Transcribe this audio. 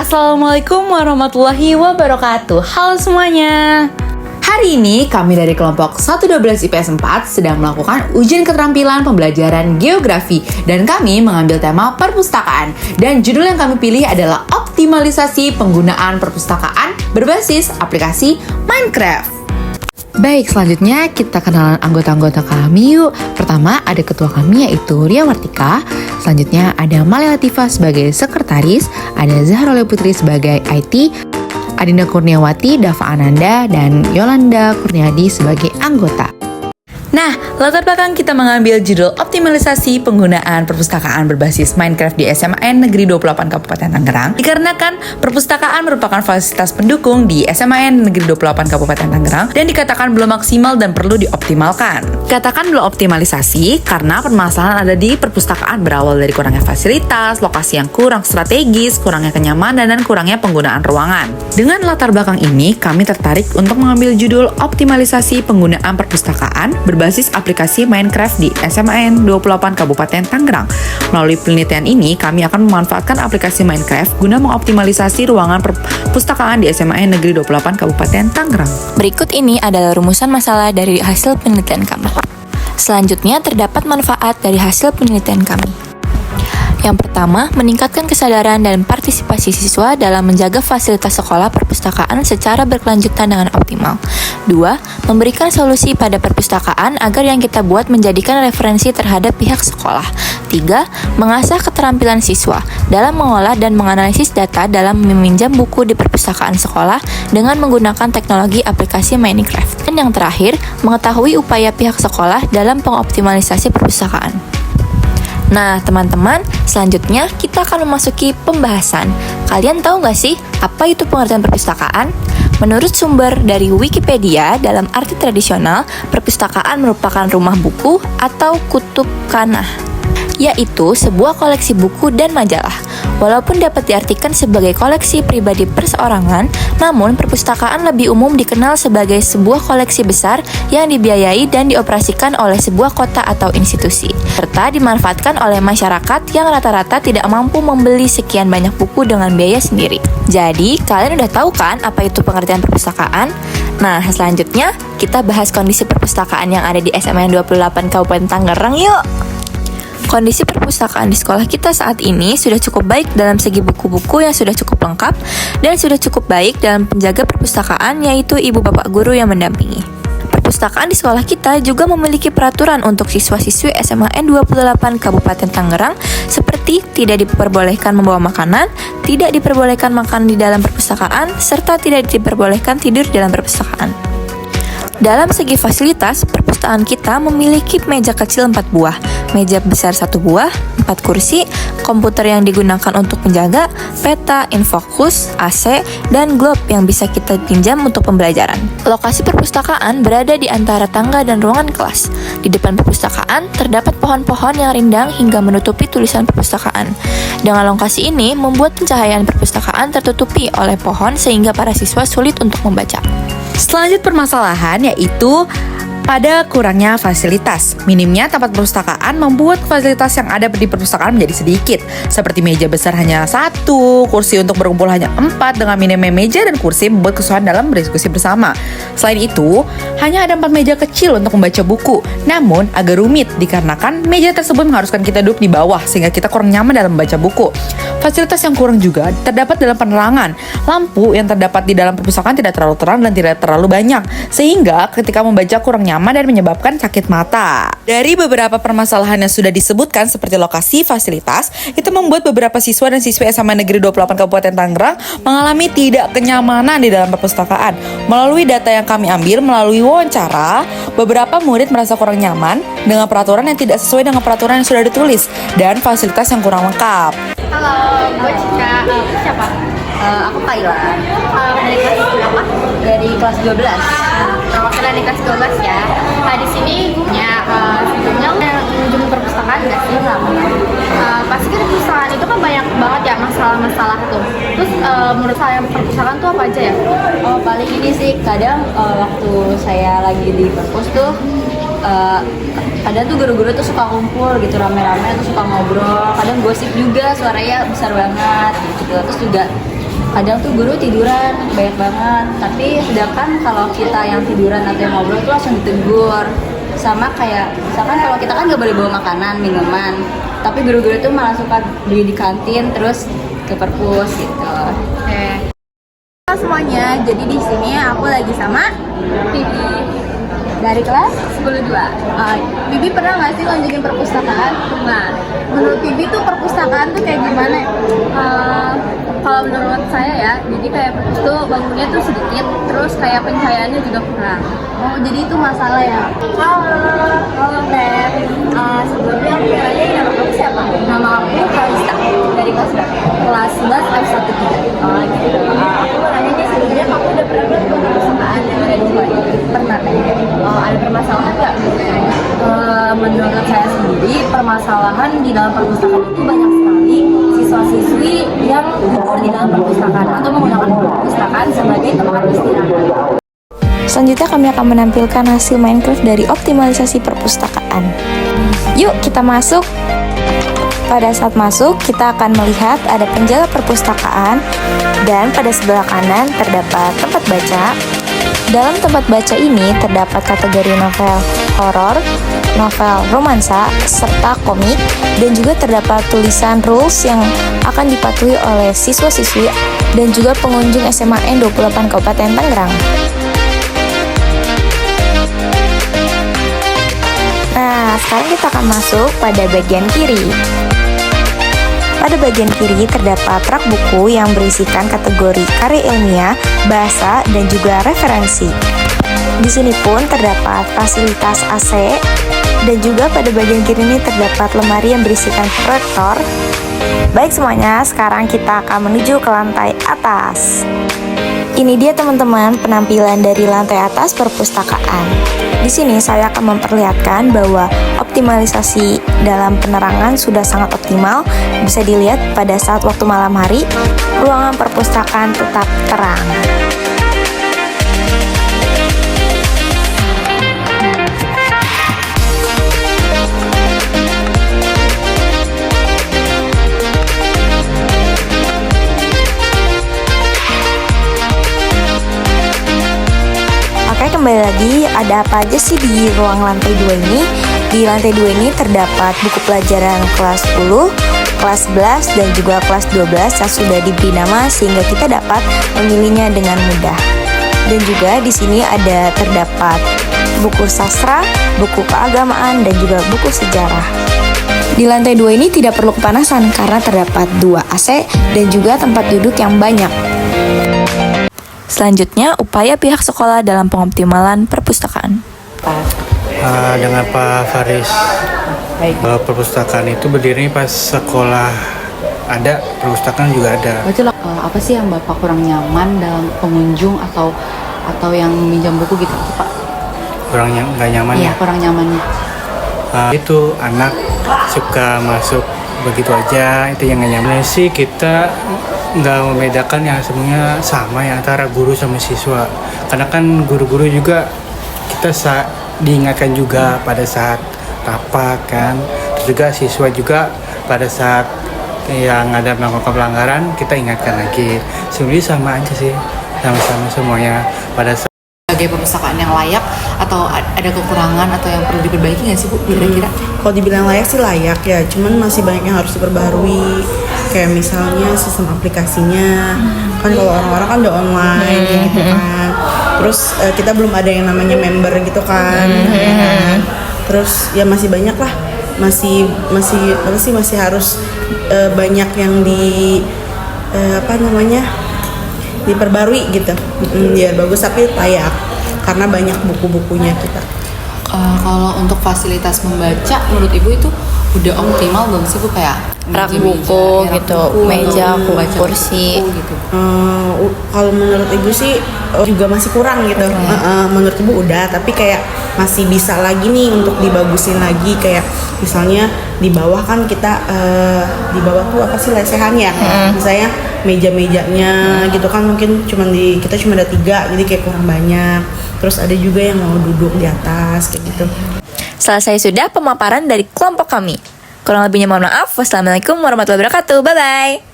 Assalamualaikum warahmatullahi wabarakatuh. Halo semuanya. Hari ini kami dari kelompok 112 IPS 4 sedang melakukan ujian keterampilan pembelajaran geografi dan kami mengambil tema perpustakaan. Dan judul yang kami pilih adalah optimalisasi penggunaan perpustakaan berbasis aplikasi Minecraft. Baik, selanjutnya kita kenalan anggota-anggota kami yuk. Pertama ada ketua kami yaitu Ria Martika. Selanjutnya ada Malia Latifah sebagai sekretaris, ada Zahrole Putri sebagai IT, Adinda Kurniawati, Dava Ananda, dan Yolanda Kurniadi sebagai anggota. Nah, latar belakang kita mengambil judul optimalisasi penggunaan perpustakaan berbasis Minecraft di SMAN Negeri 28 Kabupaten Tangerang dikarenakan perpustakaan merupakan fasilitas pendukung di SMAN Negeri 28 Kabupaten Tangerang dan dikatakan belum maksimal dan perlu dioptimalkan. Katakan belum optimalisasi karena permasalahan ada di perpustakaan berawal dari kurangnya fasilitas, lokasi yang kurang strategis, kurangnya kenyamanan, dan kurangnya penggunaan ruangan. Dengan latar belakang ini, kami tertarik untuk mengambil judul optimalisasi penggunaan perpustakaan berbasis aplikasi Minecraft di SMAN 28 Kabupaten Tangerang. Melalui penelitian ini, kami akan memanfaatkan aplikasi Minecraft guna mengoptimalisasi ruangan perpustakaan di SMAN Negeri 28 Kabupaten Tangerang. Berikut ini adalah rumusan masalah dari hasil penelitian kami. Selanjutnya terdapat manfaat dari hasil penelitian kami. Yang pertama, meningkatkan kesadaran dan partisipasi siswa dalam menjaga fasilitas sekolah perpustakaan secara berkelanjutan dengan optimal. 2. Memberikan solusi pada perpustakaan agar yang kita buat menjadikan referensi terhadap pihak sekolah. 3. Mengasah keterampilan siswa dalam mengolah dan menganalisis data dalam meminjam buku di perpustakaan sekolah dengan menggunakan teknologi aplikasi Minecraft. Dan yang terakhir, mengetahui upaya pihak sekolah dalam pengoptimalisasi perpustakaan. Nah, teman-teman, selanjutnya kita akan memasuki pembahasan. Kalian tahu nggak sih apa itu pengertian perpustakaan? Menurut sumber dari Wikipedia, dalam arti tradisional, perpustakaan merupakan rumah buku atau kutub kanah, yaitu sebuah koleksi buku dan majalah. Walaupun dapat diartikan sebagai koleksi pribadi perseorangan, namun perpustakaan lebih umum dikenal sebagai sebuah koleksi besar yang dibiayai dan dioperasikan oleh sebuah kota atau institusi, serta dimanfaatkan oleh masyarakat yang rata-rata tidak mampu membeli sekian banyak buku dengan biaya sendiri. Jadi, kalian udah tahu kan apa itu pengertian perpustakaan? Nah, selanjutnya kita bahas kondisi perpustakaan yang ada di SMAN 28 Kabupaten Tangerang yuk! Kondisi perpustakaan di sekolah kita saat ini sudah cukup baik dalam segi buku-buku yang sudah cukup lengkap dan sudah cukup baik dalam penjaga perpustakaan yaitu ibu bapak guru yang mendampingi. Perpustakaan di sekolah kita juga memiliki peraturan untuk siswa-siswi SMAN 28 Kabupaten Tangerang seperti tidak diperbolehkan membawa makanan, tidak diperbolehkan makan di dalam perpustakaan, serta tidak diperbolehkan tidur di dalam perpustakaan. Dalam segi fasilitas, perpustakaan kita memiliki meja kecil 4 buah, meja besar 1 buah, 4 kursi, komputer yang digunakan untuk penjaga, peta, infokus, AC, dan globe yang bisa kita pinjam untuk pembelajaran. Lokasi perpustakaan berada di antara tangga dan ruangan kelas. Di depan perpustakaan terdapat pohon-pohon yang rindang hingga menutupi tulisan perpustakaan. Dengan lokasi ini membuat pencahayaan perpustakaan tertutupi oleh pohon sehingga para siswa sulit untuk membaca. Selanjut permasalahan yaitu pada kurangnya fasilitas. Minimnya tempat perpustakaan membuat fasilitas yang ada di perpustakaan menjadi sedikit. Seperti meja besar hanya 1, kursi untuk berkumpul hanya 4, dengan minimnya meja dan kursi membuat kesusahan dalam berdiskusi bersama. Selain itu, hanya ada 4 meja kecil untuk membaca buku. Namun, agak rumit dikarenakan meja tersebut mengharuskan kita duduk di bawah sehingga kita kurang nyaman dalam membaca buku. Fasilitas yang kurang juga terdapat dalam penerangan. Lampu yang terdapat di dalam perpustakaan tidak terlalu terang dan tidak terlalu banyak, sehingga ketika membaca kurang nyaman dan menyebabkan sakit mata. Dari beberapa permasalahan yang sudah disebutkan seperti lokasi, fasilitas, itu membuat beberapa siswa dan siswi SMA Negeri 28 Kabupaten Tangerang mengalami tidak kenyamanan di dalam perpustakaan. Melalui data yang kami ambil melalui wawancara, beberapa murid merasa kurang nyaman dengan peraturan yang tidak sesuai dengan peraturan yang sudah ditulis dan fasilitas yang kurang lengkap. Halo, gue Cika. Siapa? Aku Kaila. Dari kelas berapa? Dari kelas 12. Wakil dari kelas 12 ya. Nah, di sini ya sebelumnya mengunjungi perpustakaan nggak sih? Pasti kan perpustakaan itu kan banyak banget ya masalah-masalah tuh. Terus menurut saya perpustakaan tuh apa aja ya? Oh, paling ini sih kadang waktu saya lagi di perpus tuh kadang tuh guru-guru tuh suka kumpul gitu rame-rame, tuh suka ngobrol, kadang gosip juga, suaranya besar banget gitu. Terus juga kadang tuh guru tiduran banyak banget, tapi sedangkan kalau kita yang tiduran atau yang ngobrol tuh langsung ditegur. Sama kayak misalkan kalau kita kan nggak boleh bawa makanan minuman, tapi guru-guru tuh malah suka beli di kantin terus ke perpus gitu. Oke. Halo semuanya, jadi di sini aku lagi sama Bibi dari kelas 10-2. Bibi pernah nggak sih ngunjungin perpustakaan? Nah, menurut Bibi tuh perpustakaan tuh kayak gimana? Kalau menurut saya ya, jadi kayak perpus tuh bangunnya tuh sedikit, terus kayak pencahayaannya juga kurang. Oh, jadi itu masalah ya? Halo Beb. Sebelumnya aku nanya nama kamu siapa? Nama aku Kalista dari kelas berapa? Kelas 11 F13. Oh gitu. Aku mau nanya nih, sebenarnya kamu udah pernah ke perpustakaan yang ada di Dubai? Pernah kayaknya. Ada permasalahan nggak? Menurut saya sendiri, permasalahan di dalam perpustakaan itu banyak sekali siswa-siswi yang tidur di dalam perpustakaan atau menggunakan perpustakaan sebagai tempat istirahat. Selanjutnya kami akan menampilkan hasil Minecraft dari optimalisasi perpustakaan. Yuk kita masuk. Pada saat masuk, kita akan melihat ada penjala perpustakaan dan pada sebelah kanan terdapat tempat baca. Dalam tempat baca ini terdapat kategori novel horor, novel romansa, serta komik, dan juga terdapat tulisan rules yang akan dipatuhi oleh siswa-siswi dan juga pengunjung SMA N28 Kabupaten Tangerang. Nah, sekarang kita akan masuk pada bagian kiri. Pada bagian kiri terdapat rak buku yang berisikan kategori karya ilmiah, bahasa, dan juga referensi. Di sini pun terdapat fasilitas AC, dan juga pada bagian kiri ini terdapat lemari yang berisikan proyektor. Baik semuanya, sekarang kita akan menuju ke lantai atas. Ini dia teman-teman penampilan dari lantai atas perpustakaan. Di sini saya akan memperlihatkan bahwa optimalisasi dalam penerangan sudah sangat optimal. Bisa dilihat pada saat waktu malam hari, ruangan perpustakaan tetap terang. Kembali lagi, ada apa aja sih di ruang lantai 2 ini? Di lantai 2 ini terdapat buku pelajaran kelas 10, kelas 11, dan juga kelas 12 yang sudah diberi nama sehingga kita dapat memilihnya dengan mudah. Dan juga di sini ada terdapat buku sastra, buku keagamaan, dan juga buku sejarah. Di lantai 2 ini tidak perlu kepanasan karena terdapat 2 AC dan juga tempat duduk yang banyak. Selanjutnya, upaya pihak sekolah dalam pengoptimalan perpustakaan. Dengan Pak Faris, perpustakaan itu berdiri pas sekolah ada, perpustakaan juga ada. Berarti apa sih yang Bapak kurang nyaman dalam pengunjung atau yang minjam buku gitu Pak? Kurang nggak nyaman ya? Kurang nyamannya. Itu anak suka masuk begitu aja, itu yang nggak nyaman sih. Kita nggak membedakan yang semuanya sama ya antara guru sama siswa, karena kan guru-guru juga kita diingatkan juga pada saat rapat kan, terus juga siswa juga pada saat yang ada melakukan pelanggaran kita ingatkan lagi. Sebenarnya sama aja sih, sama-sama semuanya pada saat Sebagai perpustakaan yang layak atau ada kekurangan atau yang perlu diperbaiki nggak sih Bu kira-kira? Kalau dibilang layak sih layak ya, cuman masih banyak yang harus diperbarui. Kayak misalnya sistem aplikasinya, kan kalau orang-orang kan udah online gitu kan. Terus kita belum ada yang namanya member gitu kan. Terus ya masih banyak lah, masih harus banyak yang diperbarui gitu. Biar bagus tapi layak karena banyak buku-bukunya kita. Kalau untuk fasilitas membaca menurut Ibu itu udah optimal belum sih Bu, kayak Rak buku gitu, meja, kursi gitu. Kalau menurut Ibu sih juga masih kurang gitu. Menurut Ibu udah, tapi kayak masih bisa lagi nih untuk dibagusin lagi. Kayak misalnya di bawah kan kita di bawah tuh apa sih lesehan ya? Misalnya meja-mejanya gitu kan mungkin kita cuma ada 3, jadi kayak kurang banyak. Terus ada juga yang mau duduk di atas kayak gitu. Selesai sudah pemaparan dari kelompok kami. Kurang lebihnya mohon maaf. Wassalamualaikum warahmatullahi wabarakatuh. Bye-bye.